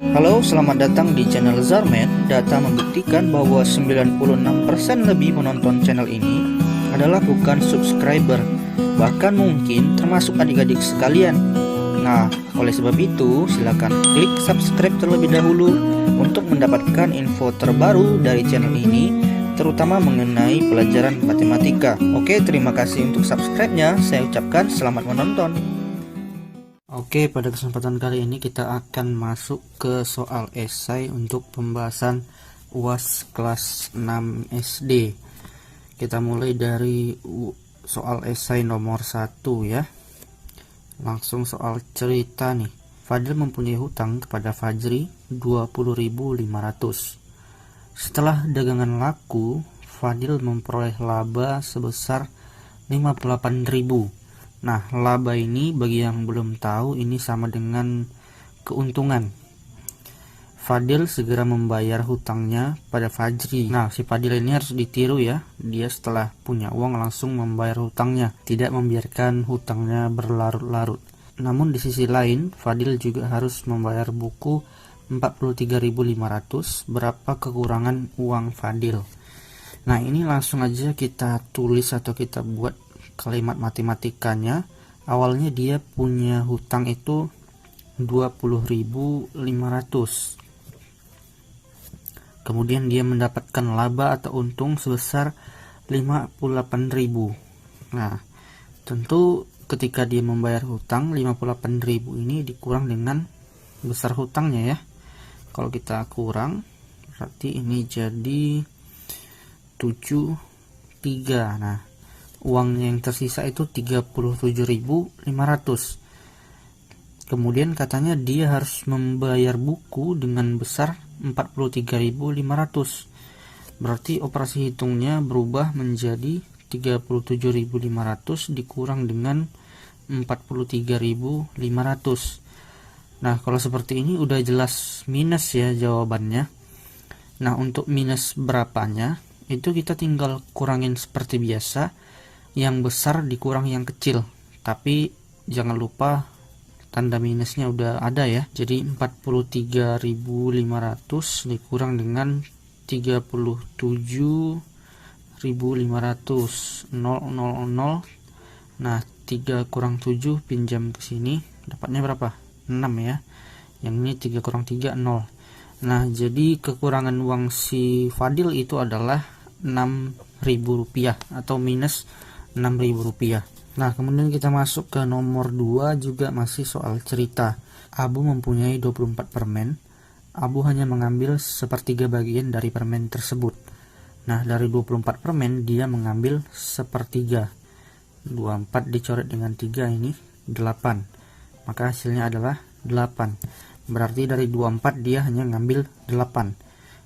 Halo, selamat datang di channel Zarmet. Data membuktikan bahwa 96% lebih penonton channel ini adalah bukan subscriber, bahkan mungkin termasuk adik-adik sekalian. Nah, oleh sebab itu, silakan klik subscribe terlebih dahulu untuk mendapatkan info terbaru dari channel ini, terutama mengenai pelajaran matematika. Oke, terima kasih untuk subscribe-nya. Saya ucapkan selamat menonton. Oke, pada kesempatan kali ini kita akan masuk ke soal esai untuk pembahasan UAS kelas 6 SD. Kita mulai dari soal esai nomor 1 ya. Langsung soal cerita nih. Fadil mempunyai hutang kepada Fajri 20.500. Setelah dagangan laku, Fadil memperoleh laba sebesar 58.000. Nah, laba ini bagi yang belum tahu ini sama dengan keuntungan. Fadil segera membayar hutangnya pada Fajri. Nah, si Fadil ini harus ditiru ya. Dia setelah punya uang langsung membayar hutangnya, tidak membiarkan hutangnya berlarut-larut. Namun di sisi lain, Fadil juga harus membayar buku 43.500. Berapa kekurangan uang Fadil? Nah, ini langsung aja kita tulis atau kita buat kalimat matematikanya. Awalnya dia punya hutang itu 20.500. Kemudian dia mendapatkan laba atau untung sebesar 58.000. Nah, tentu ketika dia membayar hutang 58.000 ini dikurang dengan besar hutangnya ya. Kalau kita kurang berarti ini jadi 73. Nah, uang yang tersisa itu 37.500. Kemudian katanya dia harus membayar buku dengan besar 43.500. Berarti operasi hitungnya berubah menjadi 37.500 dikurang dengan 43.500. Nah, kalau seperti ini udah jelas minus ya jawabannya. Nah, untuk minus berapanya itu kita tinggal kurangin seperti biasa. Yang besar dikurang yang kecil, tapi jangan lupa tanda minusnya udah ada ya. Jadi 43.500 dikurang dengan 37.500, 000. Nah, 3 kurang 7 pinjam ke sini dapatnya berapa? 6 ya. Yang ini 3 kurang 3 0. Nah, jadi kekurangan uang si Fadil itu adalah Rp6.000 atau minus Rp6.000. Nah, kemudian kita masuk ke nomor 2, juga masih soal cerita. Abu mempunyai 24 permen. Abu hanya mengambil sepertiga bagian dari permen tersebut. Nah, dari 24 permen dia mengambil sepertiga. 24 dicoret dengan 3 ini 8. Maka hasilnya adalah 8. Berarti dari 24 dia hanya ngambil 8.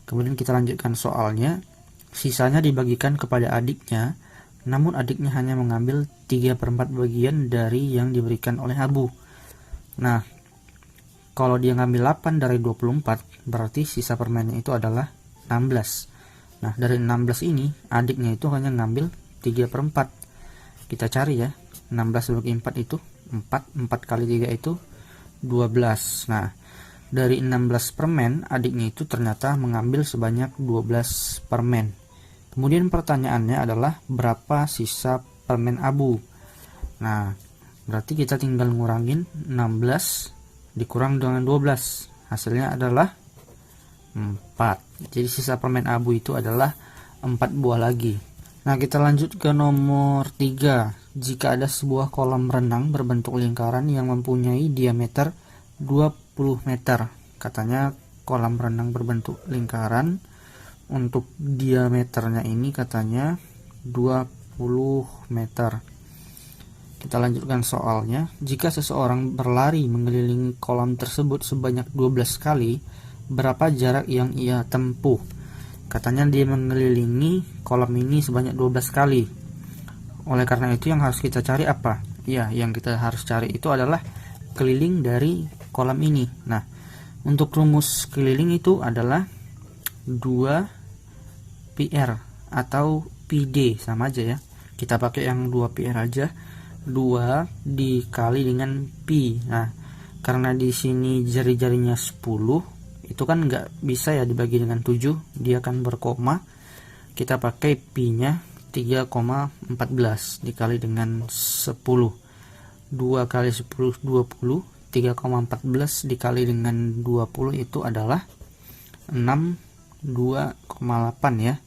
Kemudian kita lanjutkan soalnya. Sisanya dibagikan kepada adiknya. Namun adiknya hanya mengambil 3/4 bagian dari yang diberikan oleh Abu. Nah, kalau dia ngambil 8 dari 24, berarti sisa permennya itu adalah 16. Nah, dari 16 ini, adiknya itu hanya ngambil 3/4. Kita cari ya, 16 bagi 4 itu 4, 4 kali 3 itu 12. Nah, dari 16 permen, adiknya itu ternyata mengambil sebanyak 12 permen. Kemudian pertanyaannya adalah berapa sisa permen Abu. Nah, berarti kita tinggal ngurangin 16 dikurang dengan 12. Hasilnya adalah 4. Jadi sisa permen Abu itu adalah 4 buah lagi. Nah, kita lanjut ke nomor 3. Jika ada sebuah kolam renang berbentuk lingkaran yang mempunyai diameter 20 meter. Katanya kolam renang berbentuk lingkaran. Untuk diameternya ini katanya 20 meter. Kita lanjutkan soalnya. Jika seseorang berlari mengelilingi kolam tersebut sebanyak 12 kali, berapa jarak yang ia tempuh? Katanya dia mengelilingi kolam ini sebanyak 12 kali. Oleh karena itu yang harus kita cari apa? Ya, yang kita harus cari itu adalah keliling dari kolam ini. Nah, untuk rumus keliling itu adalah 2 PR atau PD, sama aja ya. Kita pakai yang 2 PR aja. 2 dikali dengan pi. Nah, karena di sini jari-jarinya 10, itu kan nggak bisa ya dibagi dengan 7, dia akan berkoma. Kita pakai pi-nya 3,14 dikali dengan 10. 2 kali 10 20, 3,14 dikali dengan 20 itu adalah 62,8 ya.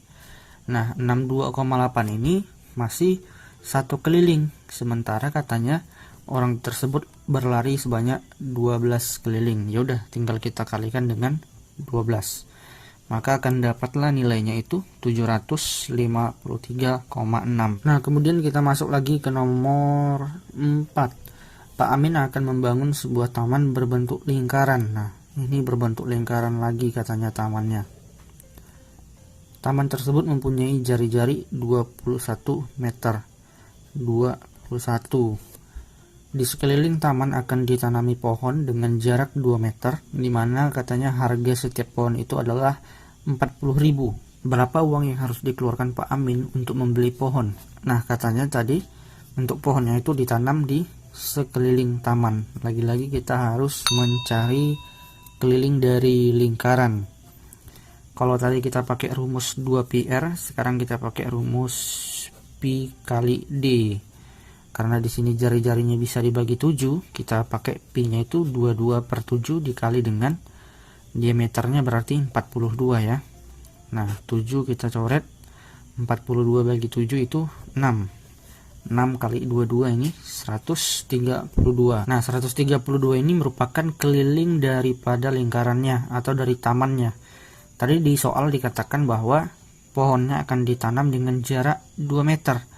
Nah, 62,8 ini masih satu keliling, sementara katanya orang tersebut berlari sebanyak 12 keliling. Ya udah, tinggal kita kalikan dengan 12. Maka akan dapatlah nilainya itu 753,6. Nah, kemudian kita masuk lagi ke nomor 4. Pak Amin akan membangun sebuah taman berbentuk lingkaran. Nah, ini berbentuk lingkaran lagi katanya tamannya. Taman tersebut mempunyai jari-jari 21 meter. 21. Di sekeliling taman akan ditanami pohon dengan jarak 2 meter, di mana katanya harga setiap pohon itu adalah 40.000. Berapa uang yang harus dikeluarkan Pak Amin untuk membeli pohon? Nah, katanya tadi untuk pohonnya itu ditanam di sekeliling taman. Lagi-lagi kita harus mencari keliling dari lingkaran. Kalau tadi kita pakai rumus 2πr, sekarang kita pakai rumus pi kali d. Karena di sini jari-jarinya bisa dibagi 7, kita pakai pi-nya itu 22/7 dikali dengan diameternya berarti 42 ya. Nah, 7 kita coret, 42 bagi 7 itu 6. 6 kali 22 ini 132. Nah, 132 ini merupakan keliling daripada lingkarannya atau dari tamannya. Tadi di soal dikatakan bahwa pohonnya akan ditanam dengan jarak 2 meter.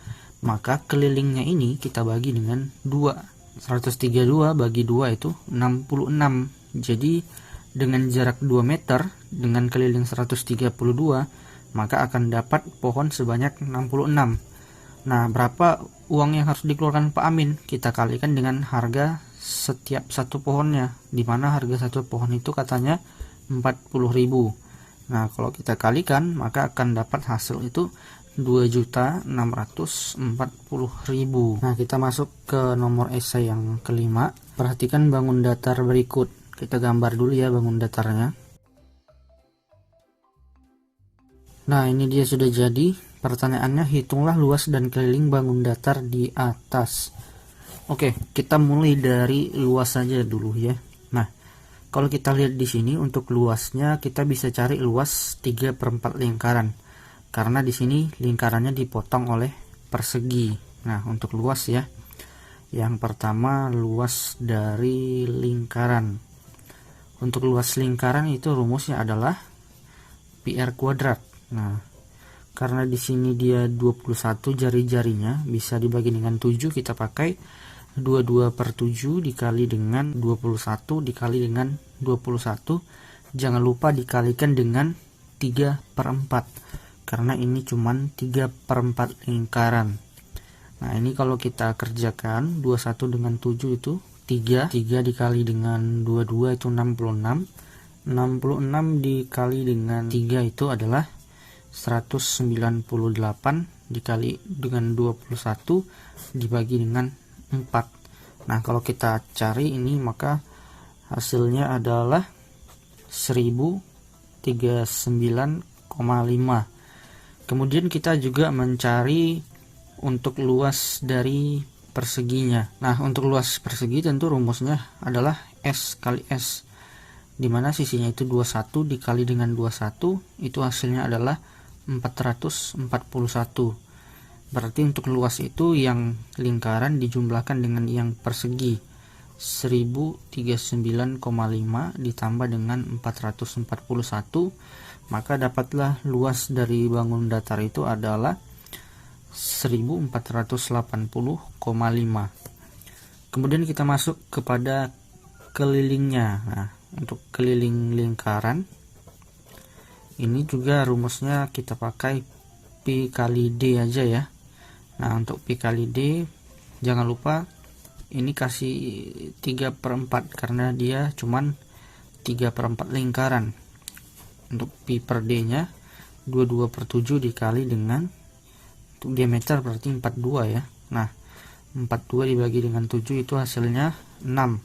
Maka kelilingnya ini kita bagi dengan 2. 132 bagi 2 itu 66. Jadi dengan jarak 2 meter dengan keliling 132, maka akan dapat pohon sebanyak 66. Nah, berapa uang yang harus dikeluarkan Pak Amin? Kita kalikan dengan harga setiap satu pohonnya, di mana harga satu pohon itu katanya 40.000. Nah, kalau kita kalikan, maka akan dapat hasil itu 2.640.000. Nah, kita masuk ke nomor esai yang kelima. Perhatikan bangun datar berikut. Kita gambar dulu ya bangun datarnya. Nah, ini dia sudah jadi. Pertanyaannya, hitunglah luas dan keliling bangun datar di atas. Oke, kita mulai dari luas saja dulu ya. Nah, kalau kita lihat di sini untuk luasnya kita bisa cari luas 3/4 lingkaran. Karena di sini lingkarannya dipotong oleh persegi. Nah, untuk luas ya. Yang pertama luas dari lingkaran. Untuk luas lingkaran itu rumusnya /r². Nah, karena di sini dia 21 jari-jarinya bisa dibagi dengan 7, kita pakai 22/7 dikali dengan 21 dikali dengan 21. Jangan lupa dikalikan dengan 3/4. Karena ini cuman 3/4 lingkaran. Nah, ini kalau kita kerjakan 21 dengan 7 itu 3 dikali dengan 22 itu 66. 66 dikali dengan 3 itu adalah 198 dikali dengan 21 dibagi dengan 4. Nah, kalau kita cari ini maka hasilnya adalah 1039,5. Kemudian kita juga mencari untuk luas dari perseginya. Nah, untuk luas persegi tentu rumusnya adalah S kali S, dimana sisinya itu 21 dikali dengan 21, itu hasilnya adalah 441. Berarti untuk luas itu yang lingkaran dijumlahkan dengan yang persegi, 1039,5 ditambah dengan 441, maka dapatlah luas dari bangun datar itu adalah 1480,5. Kemudian kita masuk kepada kelilingnya. Nah, untuk keliling lingkaran ini juga rumusnya kita pakai pi kali d aja ya. Nah, untuk pi kali d jangan lupa ini kasih 3/4 karena dia cuman 3/4 lingkaran. Untuk pi per d nya 22/7 dikali dengan, untuk diameter berarti 42 ya. Nah, 42 dibagi dengan 7 itu hasilnya 6.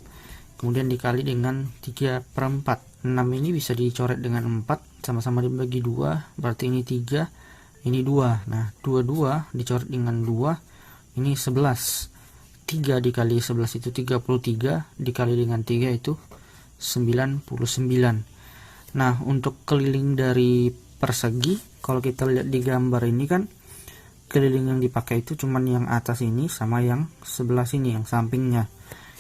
Kemudian dikali dengan 3/4. 6 ini bisa dicoret dengan 4, sama-sama dibagi 2, berarti ini 3, ini 2. Nah, 22 dicoret dengan 2, ini 11. 3 dikali 11 itu 33, dikali dengan 3 itu 99. Nah, untuk keliling dari persegi, kalau kita lihat di gambar ini kan, keliling yang dipakai itu cuman yang atas ini sama yang sebelah sini, yang sampingnya.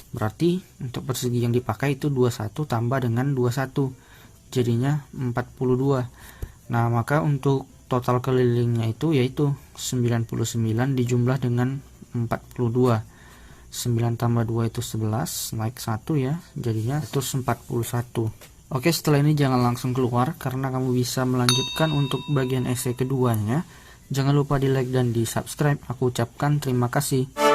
Berarti untuk persegi yang dipakai itu 21 tambah dengan 21, jadinya 42. Nah, maka untuk total kelilingnya itu yaitu 99 dijumlah dengan 42. 9 tambah 2 itu 11, naik 1 ya, jadinya itu 41. Oke, setelah ini jangan langsung keluar karena kamu bisa melanjutkan untuk bagian esai keduanya. Jangan lupa di like dan di subscribe. Aku ucapkan terima kasih.